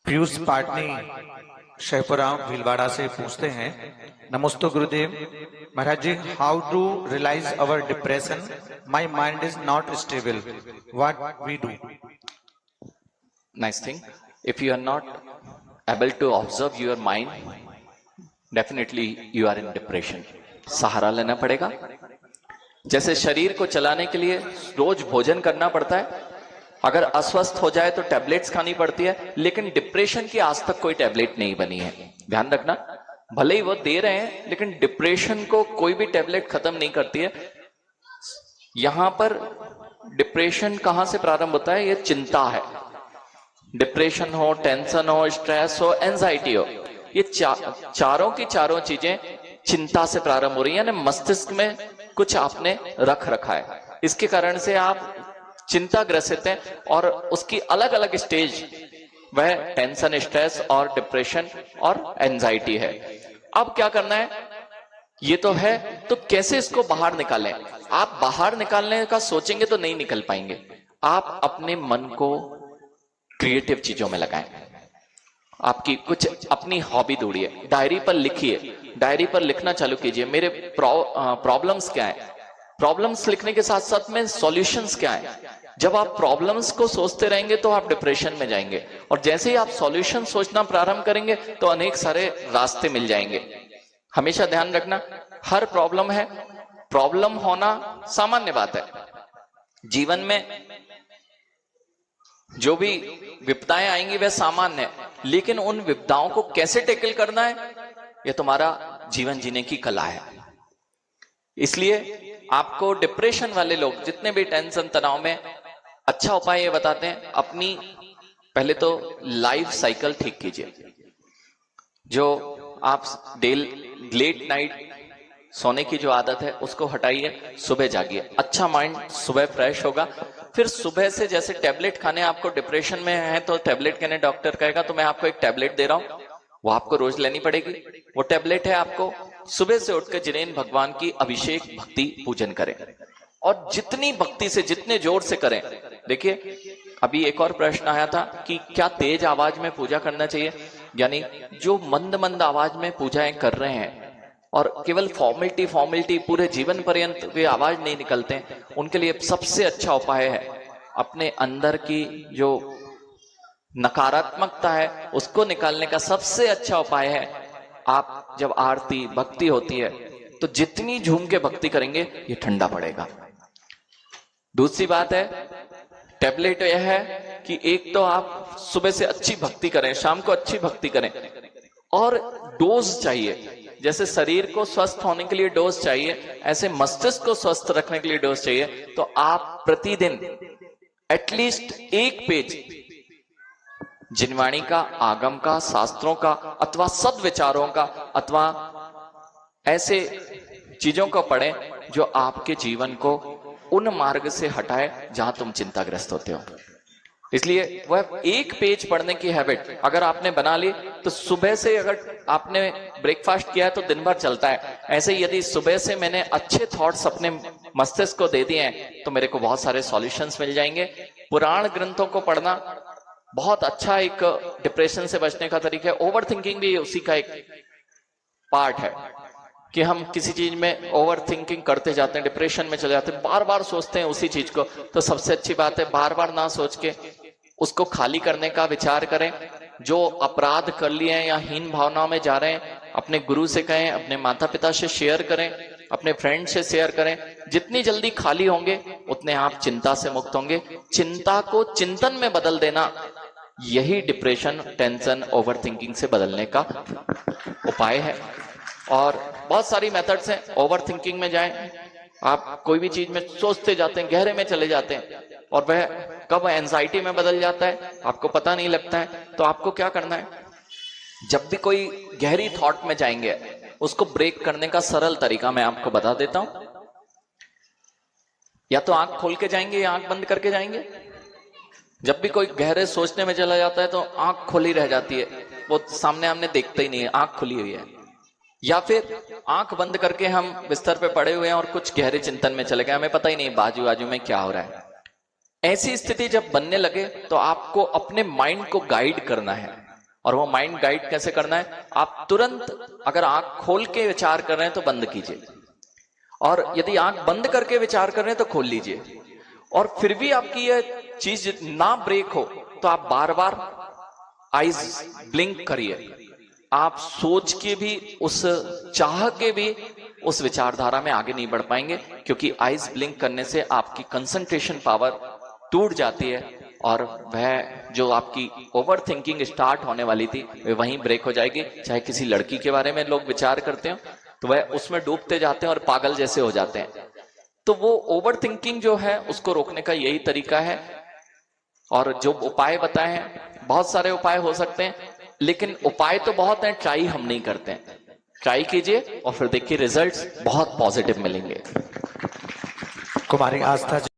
पीयूष पाटनी शहपुरा भीलवाड़ा से पूछते हैं, नमस्ते गुरुदेव महाराज जी, how to realize our depression? My mind is not stable, what we do? Nice thing. If you are not able to observe your mind, definitely you are in depression. सहारा लेना पड़ेगा। जैसे शरीर को चलाने के लिए रोज भोजन करना पड़ता है, अगर अस्वस्थ हो जाए तो टैबलेट्स खानी पड़ती है, लेकिन डिप्रेशन की आज तक कोई टैबलेट नहीं बनी है। ध्यान रखना, भले ही वो दे रहे हैं लेकिन डिप्रेशन को कोई भी टैबलेट खत्म नहीं करती है। यहां पर डिप्रेशन कहां से प्रारंभ होता है? ये चिंता है। डिप्रेशन हो, टेंशन हो, स्ट्रेस हो, एंजाइटी हो, ये चारों की चारों चीजें चिंता से प्रारंभ हो रही है, यानी मस्तिष्क में कुछ आपने रख रखा है, इसके कारण से आप चिंता ग्रसित हैं और उसकी अलग अलग स्टेज वह टेंशन, स्ट्रेस और डिप्रेशन और एंजाइटी है। अब क्या करना है? ये तो है, तो कैसे इसको बाहर निकालें? आप बाहर निकालने का सोचेंगे तो नहीं निकल पाएंगे। आप अपने मन को क्रिएटिव चीजों में लगाएं। आपकी कुछ अपनी हॉबी ढूंढिए, डायरी पर लिखिए, डायरी पर लिखना चालू कीजिए, मेरे प्रॉब्लम्स क्या है। प्रॉब्लम्स लिखने के साथ साथ में सॉल्यूशंस क्या है। जब आप प्रॉब्लम्स को सोचते रहेंगे तो आप डिप्रेशन में जाएंगे, और जैसे ही आप सॉल्यूशन सोचना प्रारंभ करेंगे तो अनेक सारे रास्ते मिल जाएंगे। हमेशा ध्यान रखना, हर प्रॉब्लम है, प्रॉब्लम होना सामान्य बात है। जीवन में जो भी विपदाएं आएंगी वह सामान्य है, लेकिन उन विपदाओं को कैसे टैकल करना है, यह तुम्हारा जीवन जीने की कला है। इसलिए आपको डिप्रेशन वाले लोग जितने भी टेंशन तनाव में, अच्छा उपाय ये बताते हैं, अपनी पहले तो लाइफ साइकिल ठीक कीजिए। जो आप लेट नाइट सोने की जो आदत है उसको हटाइए, सुबह जागिए, अच्छा माइंड सुबह फ्रेश होगा। फिर सुबह से जैसे टैबलेट खाने, आपको डिप्रेशन में है तो टैबलेट खाने, डॉक्टर कहेगा तो मैं आपको एक टैबलेट दे रहा हूं, वो आपको रोज लेनी पड़ेगी। वो टैबलेट है, आपको सुबह से उठकर जिनेन भगवान की अभिषेक भक्ति पूजन करें, और जितनी भक्ति से, जितने जोर से करें। देखिए, अभी एक और प्रश्न आया था कि क्या तेज आवाज में पूजा करना चाहिए, यानी जो मंद मंद आवाज में पूजाएं कर रहे हैं और केवल फॉर्मेलिटी पूरे जीवन पर्यंत वे आवाज नहीं निकलते हैं, उनके लिए सबसे अच्छा उपाय है, अपने अंदर की जो नकारात्मकता है उसको निकालने का सबसे अच्छा उपाय है, आप जब आरती भक्ति होती है तो जितनी झूम के भक्ति करेंगे ये ठंडा पड़ेगा। दूसरी बात है, टैबलेट यह है कि एक तो आप सुबह से अच्छी भक्ति करें, शाम को अच्छी भक्ति करें, और डोज चाहिए। जैसे शरीर को स्वस्थ होने के लिए डोज चाहिए, ऐसे मस्तिष्क को स्वस्थ रखने के लिए डोज चाहिए। तो आप प्रतिदिन एटलीस्ट एक पेज जिनवाणी का, आगम का, शास्त्रों का, अथवा सद्विचारों का, अथवा ऐसे चीजों को पढ़ें जो आपके जीवन को उन मार्ग से हटाए जहां तुम चिंताग्रस्त होते हो। इसलिए वह एक पेज पढ़ने की हैबिट अगर आपने बना ली तो सुबह से, अगर आपने ब्रेकफास्ट किया है तो दिन भर चलता है। ऐसे ही यदि सुबह से मैंने अच्छे थॉट्स अपने मस्तिष्क को दे दिए हैं तो मेरे को बहुत सारे सॉल्यूशंस मिल जाएंगे। पुराण ग्रंथों को पढ़ना बहुत अच्छा एक डिप्रेशन से बचने का तरीका है। ओवर थिंकिंग भी उसी का एक पार्ट है कि हम किसी चीज में ओवर थिंकिंग करते जाते हैं, डिप्रेशन में चले जाते हैं, बार बार सोचते हैं उसी चीज को। तो सबसे अच्छी बात है, बार बार ना सोच के उसको खाली करने का विचार करें। जो अपराध कर लिए हैं या हीन भावनाओं में जा रहे हैं, अपने गुरु से कहें, अपने माता पिता से शेयर करें, अपने फ्रेंड से शेयर करें। जितनी जल्दी खाली होंगे उतने आप चिंता से मुक्त होंगे। चिंता को चिंतन में बदल देना, यही डिप्रेशन, टेंशन, ओवर थिंकिंग से बदलने का उपाय है। और बहुत सारी मेथड्स हैं। ओवर थिंकिंग में जाएं, आप कोई भी चीज में सोचते जाते हैं, गहरे में चले जाते हैं, और वह कब एंजाइटी में बदल जाता है आपको पता नहीं लगता है। तो आपको क्या करना है, जब भी कोई गहरी थॉट में जाएंगे उसको ब्रेक करने का सरल तरीका मैं आपको बता देता हूं। या तो आंख खोल के जाएंगे या आंख बंद करके जाएंगे। जब भी कोई गहरे सोचने में चला जाता है तो आंख खुली रह जाती है, वो सामने हमने देखते ही नहीं है, आंख खुली हुई है। या फिर आंख बंद करके हम बिस्तर पे पड़े हुए हैं और कुछ गहरे चिंतन में चले गए, हमें पता ही नहीं बाजू बाजू में क्या हो रहा है। ऐसी स्थिति जब बनने लगे तो आपको अपने माइंड को गाइड करना है। और वो माइंड गाइड कैसे करना है, आप तुरंत अगर आंख खोल के विचार कर रहे हैं तो बंद कीजिए, और यदि आंख बंद करके विचार कर रहे हैं तो खोल लीजिए, और फिर भी आपकी ये चीज ना ब्रेक हो तो आप बार बार आईज ब्लिंक करिए। आप सोच के भी, उस चाह के भी उस विचारधारा में आगे नहीं बढ़ पाएंगे, क्योंकि आईज ब्लिंक करने से आपकी कंसंट्रेशन पावर टूट जाती है, और वह जो आपकी ओवर थिंकिंग स्टार्ट होने वाली थी वह वहीं ब्रेक हो जाएगी। चाहे किसी लड़की के बारे में लोग विचार करते हो तो वह उसमें डूबते जाते हैं और पागल जैसे हो जाते हैं। तो वो ओवर थिंकिंग जो है उसको रोकने का यही तरीका है। और जो उपाय बताए हैं, बहुत सारे उपाय हो सकते हैं, लेकिन उपाय तो बहुत हैं, ट्राई हम नहीं करते हैं। ट्राई कीजिए और फिर देखिए रिजल्ट्स बहुत पॉजिटिव मिलेंगे। कुमारी आस्था जी।